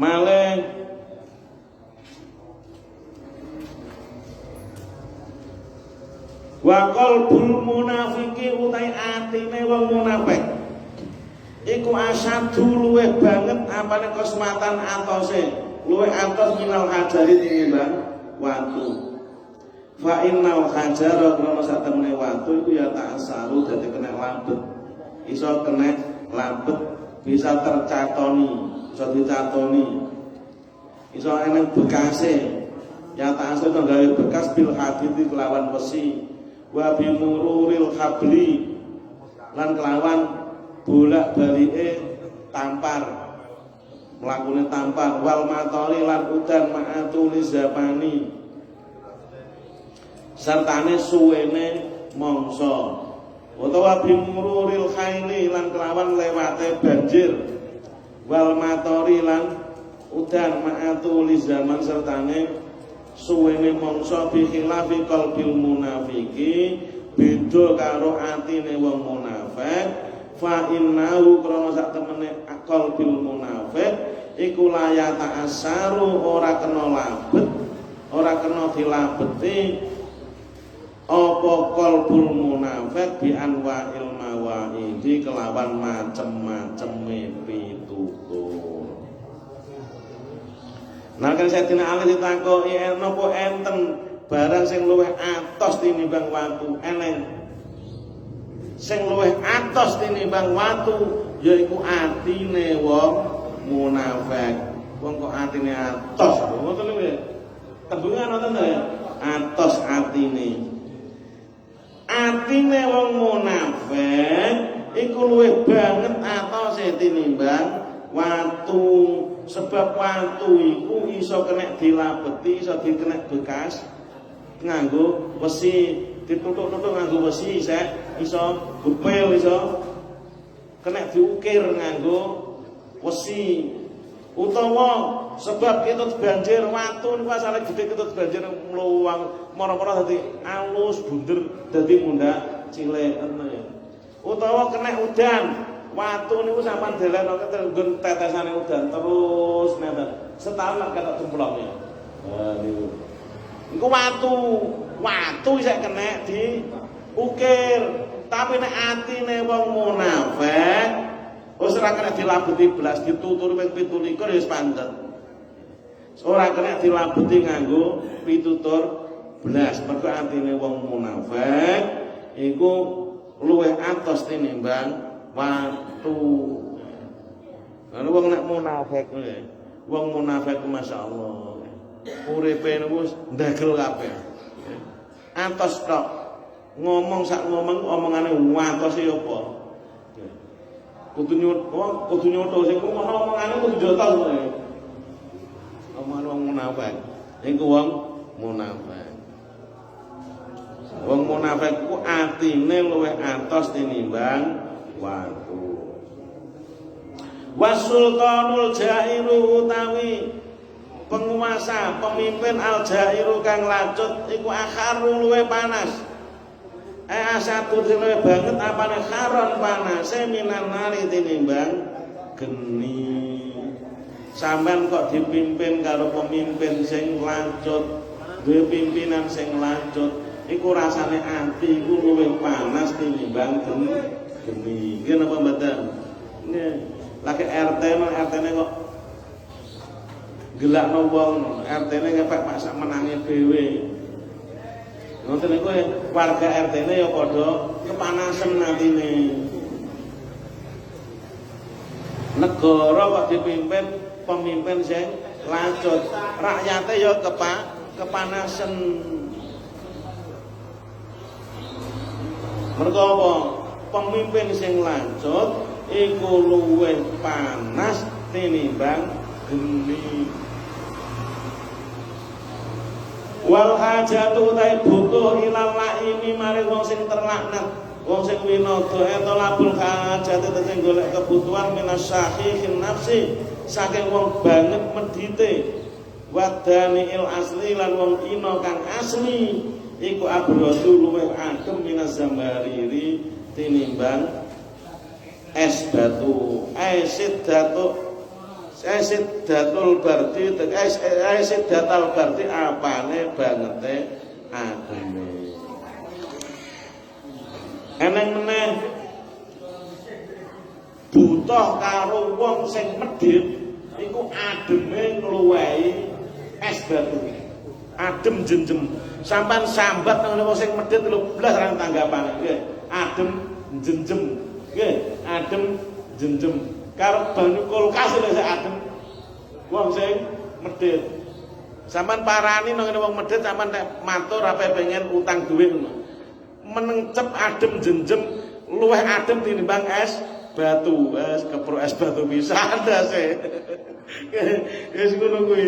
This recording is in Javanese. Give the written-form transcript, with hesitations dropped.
Malih wa qalbul munafiki utai atine wong munafik iku asyadu luwih banget apane kosmatan atose luwih atos minal hajari tinimbang watu. Fa innal hajara krana satemene watu iku ya ta'asaru dadi kena labet. Iso kena labet, bisa tercatoni, iso dicatoni. Iso ana bekase. Ya ta'asaru gawe bekas bil hadidi kelawan besi. Wa bimururil habli lan kelawan bolak-balike tampar. Mlakune tampar wal matori lan udan ma'atuli zamani. Sertane suwene mangsa utawa bimururil khaili lan kelawan lewate banjir wal matori lan udan ma'atuli zaman sertane suwene mangsa bi khilafi qalbil munafiki beda karo atine wong munafik fa innahu krana sak temene qalbil munafik iku la ta'assaru ora kena labet ora kena dilabeti apa qalbul munafik bi anwa'il mawaidi kelawan macem-maceme pitutur. Nah kan Sayyidina Ali ditakoki napa enten barang sing luwih atos tinimbang watu eneng. Sing luwih atos tinimbang watu yaiku atine wong munafik. Wong kok atine atos, ngoten lho ya. Tembungan ngoten ya. Atos atine. Atine wong munafik iku luwih banget atose tinimbang watu. Sebab watu iku iso kena dilabeti, iso dikena bekas nganggo besi, ditutuk-tutuk nganggo besi iso gupil, iso kena diukir nganggo besi. Utawa sebab ketut banjir watu niku asale gedhe ketut banjir mluwang mara-mara dadi alus bunder dadi mundhak cilik ngono ya. Utawa kena udan watu niku sampean delenoke nggon tetesane udan terus nenten setahun lak ketok jemplongnya. Nah niku. Iku watu isih kena diukir. Tapi nek atine wong munafik wis ora kena dilabeti blas dituturi ping 17 ya wis pantet. Ora kena dilabeti nganggo pitutur blas. Mergo atine wong munafik iku luwih atos tinimbang watu. Ana wong nek munafik kuwi, wong munafik masyaallah. Uripe niku ndagel kabeh. Atos tok. Ngomong sak ngomong omongane watos ya apa? Kudu nyuto sing omongane kudu jotos kowe. Omongan wong munafik. Iku wong munafik. Wong munafik ku atine luwih atos tinimbang watu. Wasultanul jairu utawi penguasa, pemimpin al jairu kang lacut iku akharu luwih panas. Asatu luwih banget apane kharon panase minan nari tinimbang geni. Sampeyan kok dipimpin karo pemimpin sing lacut, duwe pimpinan sing lacut, iku rasane ati iku luwih panas tinimbang geni. Nggih napa mboten? Nggih. Lagi RT-ne kok gelakno wong, RT-ne ngepek masak menangi dhewe. Ngoten niku warga RT-ne ya padha kepanasan atine. Negara kok dipimpin pemimpin sing lacut, rakyate ya kepanasan. Mergo apa? Pemimpin sing lacut iku luwih panas tinimbang geni. Wal hajatu ta butuh ilal laimi maring wong sing terlaknat, wong sing winada eta labul hajati sing golek kebutuhan minasyahihin nafsi saking wong banget medite wadaniil asli lan wong ina kang asli iku abradu luwih adem minas zambariri tinimbang es batu. Aisid datuk Sidatul berarti sidatul berarti apane bangete ademe. Eneng meneh butuh karo wong sing medhit iku ademe ngluwehi es batu. Adem jenjem. Sampan sambat nang wong sing medhit lho blas ra tanggapane. Nggih, adem jenjem. Nggih, adem jenjem. Karo banyu kulkas lho sing adem. Wong sing medhit. Sampan parani nang wong medhit sampan matur ape pengen utang duit ngono. Menencep adem jenjem luwih adem tinimbang es batu, kepro es batu bisa ada sih. Wis ngono kuwi.